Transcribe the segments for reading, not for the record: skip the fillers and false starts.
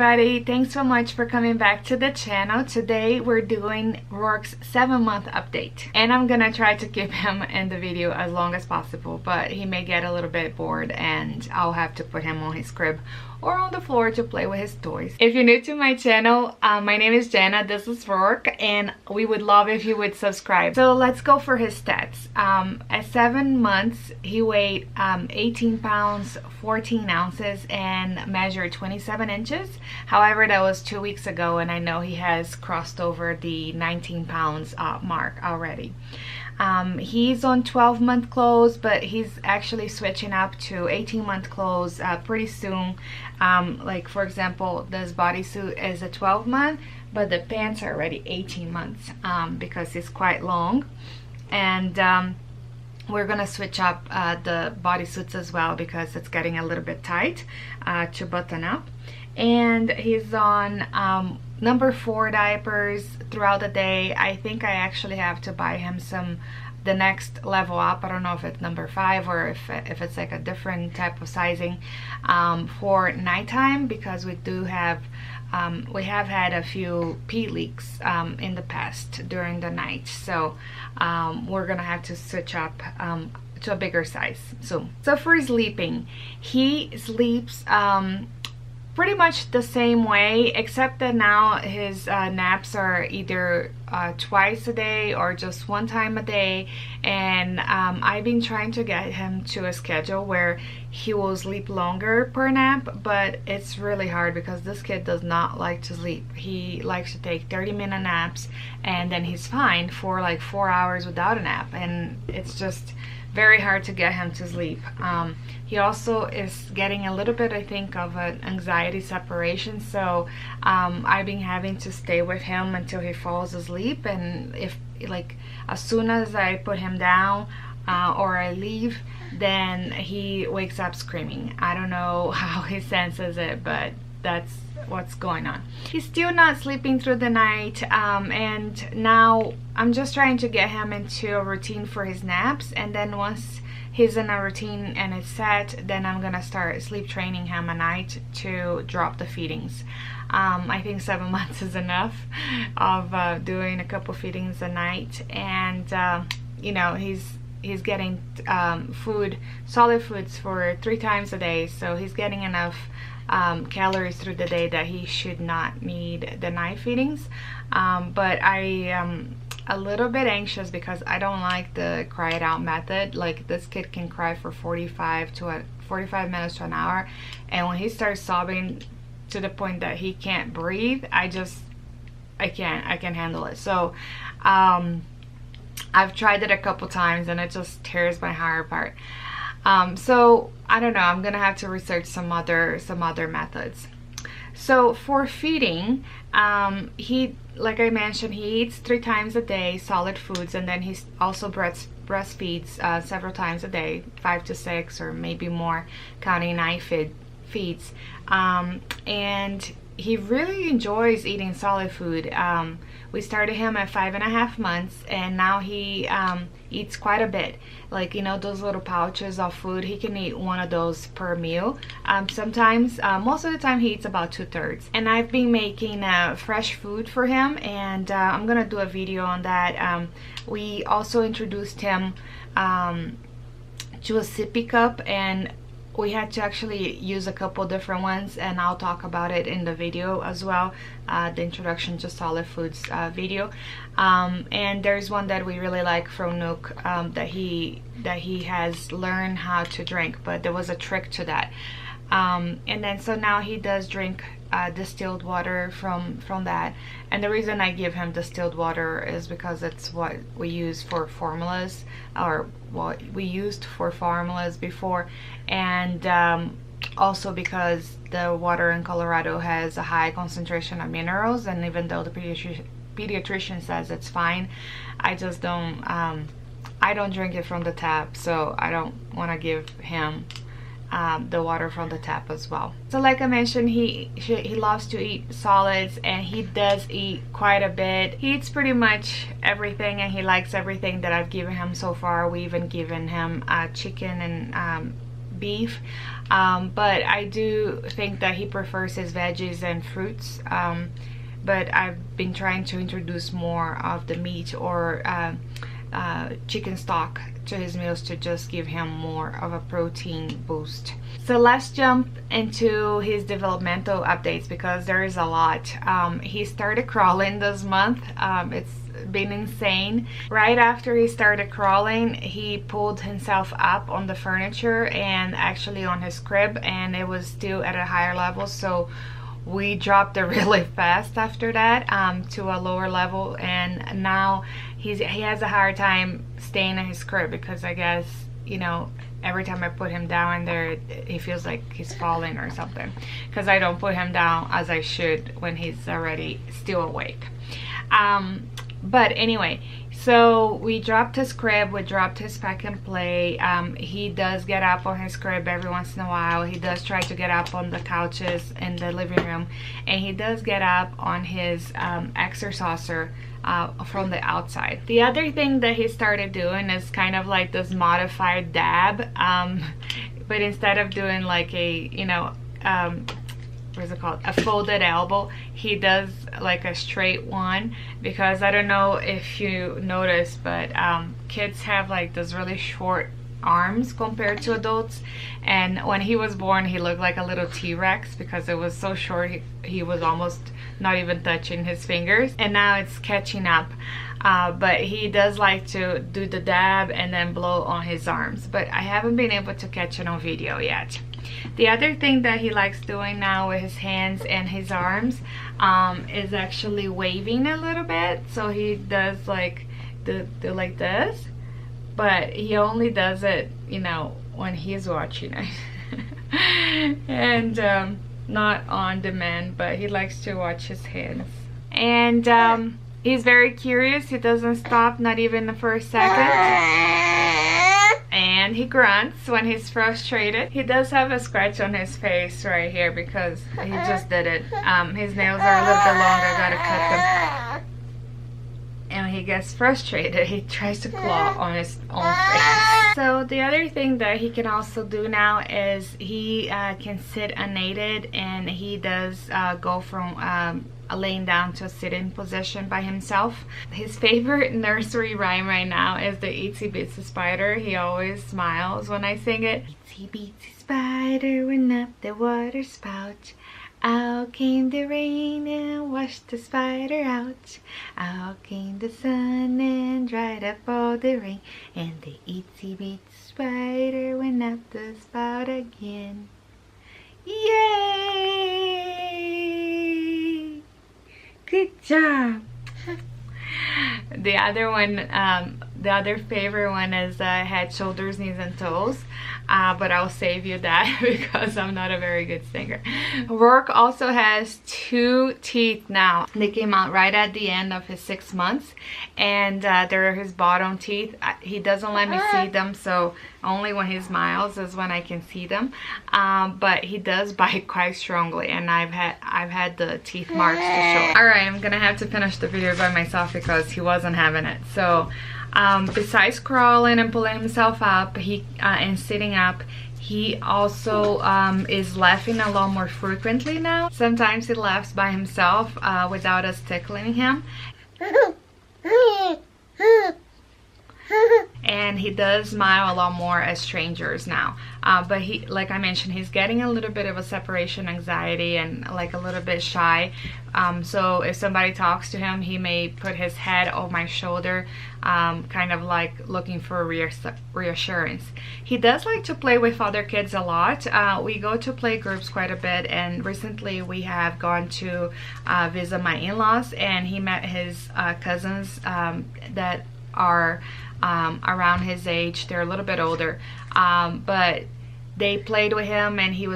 everybody, thanks so much for coming back to the channel. Today we're doing Rourke's 7-month update, and I'm gonna try to keep him in the video as long as possible, but he may get a little bit bored and I'll have to put him on his crib or on the floor to play with his toys. If you're new to my channel, my name is Jenna, this is Rourke, and we would love if you would subscribe. So let's go for his stats. At 7 months he weighed 18 pounds 14 ounces and measured 27 inches. However, that was 2 weeks ago, and I know he has crossed over the 19 pounds mark already. He's on 12-month clothes, but he's actually switching up to 18-month clothes pretty soon. Like for example, this bodysuit is a 12-month, but the pants are already 18 months because it's quite long. And we're gonna switch up the bodysuits as well because it's getting a little bit tight to button up. And he's on number 4 diapers throughout the day. I think I actually have to buy him the next level up. I don't know if it's number 5 or if it's like a different type of sizing for nighttime, because we have had a few pee leaks in the past during the night, so we're gonna have to switch up to a bigger size soon. So for sleeping, he sleeps pretty much the same way, except that now his naps are either twice a day or just 1 time a day. And I've been trying to get him to a schedule where he will sleep longer per nap, but it's really hard because this kid does not like to sleep. He likes to take 30-minute naps and then he's fine for like 4 hours without a nap, and it's just very hard to get him to sleep. He also is getting a little bit, I think, of an anxiety separation, so I've been having to stay with him until he falls asleep, and if like as soon as I put him down or I leave, then he wakes up screaming. I don't know how he senses it, but that's what's going on. He's still not sleeping through the night, and now I'm just trying to get him into a routine for his naps, and then once he's in a routine and it's set, then I'm gonna start sleep training him at night to drop the feedings. I think 7 months is enough of doing a couple feedings a night, and you know, he's getting food, solid foods for 3 times a day, so he's getting enough calories through the day that he should not need the night feedings. But I am a little bit anxious because I don't like the cry it out method. Like, this kid can cry for 45 minutes to an hour, and when he starts sobbing to the point that he can't breathe, I can't handle it. So I've tried it a couple times and it just tears my heart apart. So I don't know, I'm gonna have to research some other methods. So for feeding, he, like I mentioned, he eats 3 times a day solid foods, and then he also breastfeeds several times a day, 5 to 6 or maybe more, counting night feeds. And he really enjoys eating solid food. We started him at 5.5 months, and now he eats quite a bit. Like, you know, those little pouches of food, he can eat 1 of those per meal. Sometimes, most of the time, he eats about 2/3. And I've been making fresh food for him, and I'm gonna do a video on that. We also introduced him to a sippy cup, and we had to actually use a couple different ones, and I'll talk about it in the video as well, the introduction to solid foods video. And there's one that we really like from Nook, that he has learned how to drink, but there was a trick to that. And then so now he does drink distilled water from that, and the reason I give him distilled water is because it's what we use for formulas, or what we used for formulas before, and also because the water in Colorado has a high concentration of minerals, and even though the pediatrician says it's fine, I just don't I don't drink it from the tap, so I don't want to give him the water from the tap as well. So like I mentioned, he loves to eat solids, and he does eat quite a bit. He eats pretty much everything, and he likes everything that I've given him so far. We even given him chicken and beef, but I do think that he prefers his veggies and fruits. But I've been trying to introduce more of the meat or chicken stock to his meals to just give him more of a protein boost. So let's jump into his developmental updates because there is a lot. He started crawling this month. It's been insane. Right after he started crawling, he pulled himself up on the furniture and actually on his crib, and it was still at a higher level, so we dropped it really fast after that to a lower level, and now he has a hard time staying in his crib because I guess, you know, every time I put him down there, he feels like he's falling or something, because I don't put him down as I should when he's already still awake. But anyway, so we dropped his crib, we dropped his pack and play. He does get up on his crib every once in a while. He does try to get up on the couches in the living room, and he does get up on his exerciser from the outside. The other thing that he started doing is kind of like this modified dab, but instead of doing like a, you know, what is it called, a folded elbow, he does like a straight one, because I don't know if you notice, but kids have like this really short arms compared to adults, and when he was born he looked like a little T-Rex because it was so short he was almost not even touching his fingers, and now it's catching up. But he does like to do the dab and then blow on his arms, but I haven't been able to catch it on video yet. The other thing that he likes doing now with his hands and his arms is actually waving a little bit. So he does like do like this, but he only does it, you know, when he's watching it and not on demand, but he likes to watch his hands. And he's very curious. He doesn't stop, not even for a second. And he grunts when he's frustrated. He does have a scratch on his face right here because he just did it. His nails are a little bit longer, I gotta cut them. And when he gets frustrated, he tries to claw on his own face. So the other thing that he can also do now is he can sit unaided, and he does go from laying down to a sitting position by himself. His favorite nursery rhyme right now is the Itsy Bitsy Spider. He always smiles when I sing it. Itsy Bitsy Spider went up the water spout. Out came the rain and washed the spider out. Out came the sun and dried up all the rain. And the Itsy Bitsy Spider went up the spout again. Yay! Good job. The other one, the other favorite one is head, shoulders, knees, and toes. But I'll save you that because I'm not a very good singer. Rourke also has 2 teeth now. They came out right at the end of his 6 months, and they're his bottom teeth. He doesn't let me see them, so only when he smiles is when I can see them. But he does bite quite strongly, and I've had the teeth marks to show. All right, I'm gonna have to finish the video by myself because he wasn't having it. So besides crawling and pulling himself up, and sitting up, he also is laughing a lot more frequently now. Sometimes he laughs by himself without us tickling him. And he does smile a lot more at strangers now, but he, like I mentioned, he's getting a little bit of a separation anxiety and like a little bit shy. So if somebody talks to him, he may put his head on my shoulder, kind of like looking for reassurance. He does like to play with other kids a lot. We go to play groups quite a bit, and recently we have gone to visit my in-laws, and he met his cousins that are around his age. They're a little bit older, but they played with him, and he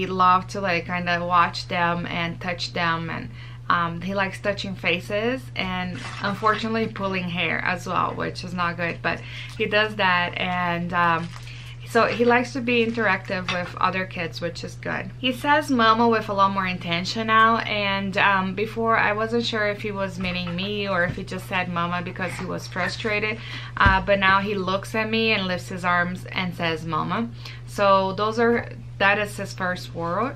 loved to like kind of watch them and touch them, and he likes touching faces and unfortunately pulling hair as well, which is not good, but he does that. And So he likes to be interactive with other kids, which is good. He says mama with a lot more intention now, and before I wasn't sure if he was meaning me or if he just said mama because he was frustrated, but now he looks at me and lifts his arms and says mama. So that is his first word.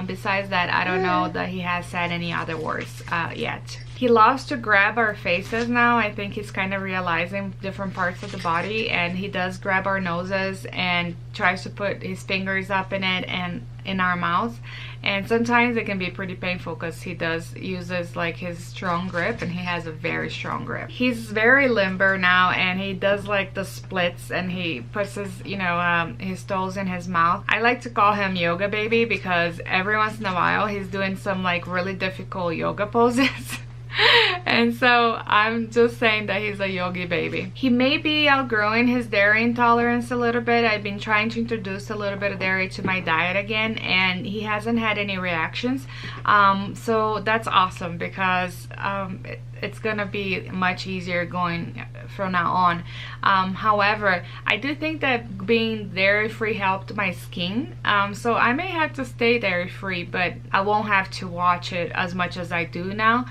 Besides that, I don't know that he has said any other words yet. He loves to grab our faces now. I think he's kind of realizing different parts of the body, and he does grab our noses and tries to put his fingers up in it and in our mouths. And sometimes it can be pretty painful because he uses like his strong grip, and he has a very strong grip. He's very limber now, and he does like the splits, and he puts his his toes in his mouth. I like to call him yoga baby because every once in a while he's doing some like really difficult yoga poses. And so I'm just saying that he's a yogi baby. He may be outgrowing his dairy intolerance a little bit. I've been trying to introduce a little bit of dairy to my diet again, and he hasn't had any reactions. So that's awesome because it's gonna be much easier going from now on. However, I do think that being dairy free helped my skin, so I may have to stay dairy free, but I won't have to watch it as much as I do now.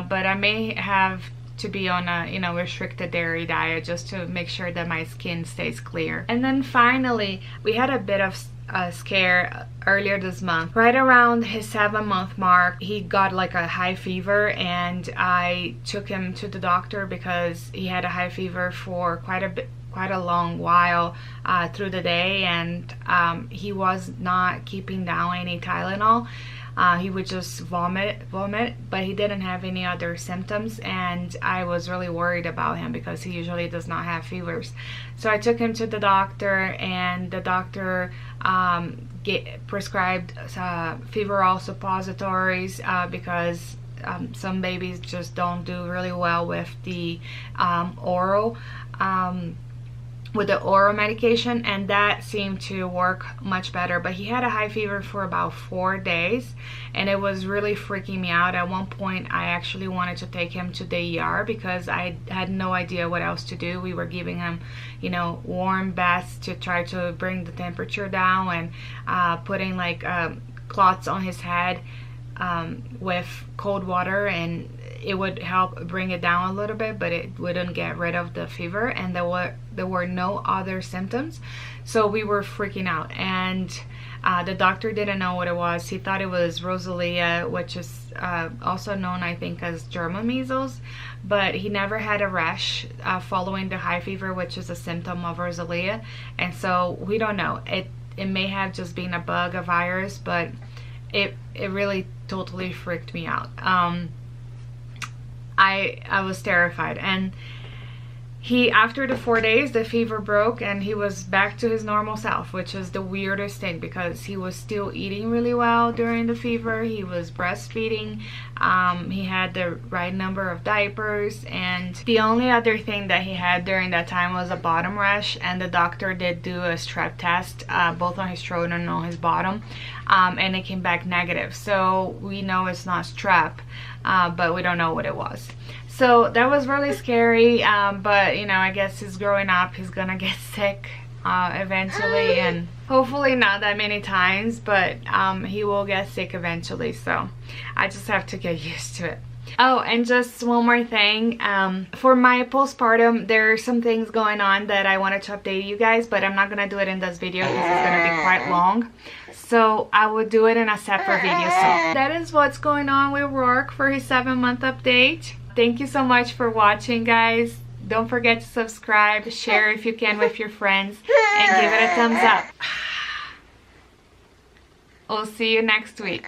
But I may have to be on a restricted dairy diet just to make sure that my skin stays clear. And then finally, we had a bit of a scare earlier this month. Right around his 7-month mark, he got like a high fever, and I took him to the doctor because he had a high fever for quite a long while through the day, and he was not keeping down any Tylenol. He would just vomit, but he didn't have any other symptoms, and I was really worried about him because he usually does not have fevers. So I took him to the doctor, and the doctor prescribed Feverol suppositories because some babies just don't do really well with the oral medication, and that seemed to work much better. But he had a high fever for about 4 days, and it was really freaking me out. At one point I actually wanted to take him to the ER because I had no idea what else to do. We were giving him warm baths to try to bring the temperature down, and putting like cloths on his head with cold water, and it would help bring it down a little bit, but it wouldn't get rid of the fever, and there were no other symptoms. So we were freaking out, and the doctor didn't know what it was. He thought it was Rosalia, which is also known, I think, as German measles, but he never had a rash following the high fever, which is a symptom of Rosalia. And so we don't know. It may have just been a bug, a virus, but it really totally freaked me out. I was terrified, and after the 4 days, the fever broke, and he was back to his normal self, which is the weirdest thing because he was still eating really well during the fever. He was breastfeeding. He had the right number of diapers, and the only other thing that he had during that time was a bottom rash, and the doctor did do a strep test both on his throat and on his bottom, and it came back negative. So we know it's not strep, but we don't know what it was. So that was really scary, but I guess he's growing up. He's gonna get sick eventually, and hopefully not that many times, but he will get sick eventually, so I just have to get used to it. Oh, and just one more thing, for my postpartum, there are some things going on that I wanted to update you guys, but I'm not gonna do it in this video because it's gonna be quite long, so I will do it in a separate video. So that is what's going on with Rourke for his 7-month update. Thank you so much for watching, guys. Don't forget to subscribe, share if you can with your friends, and give it a thumbs up. We'll see you next week.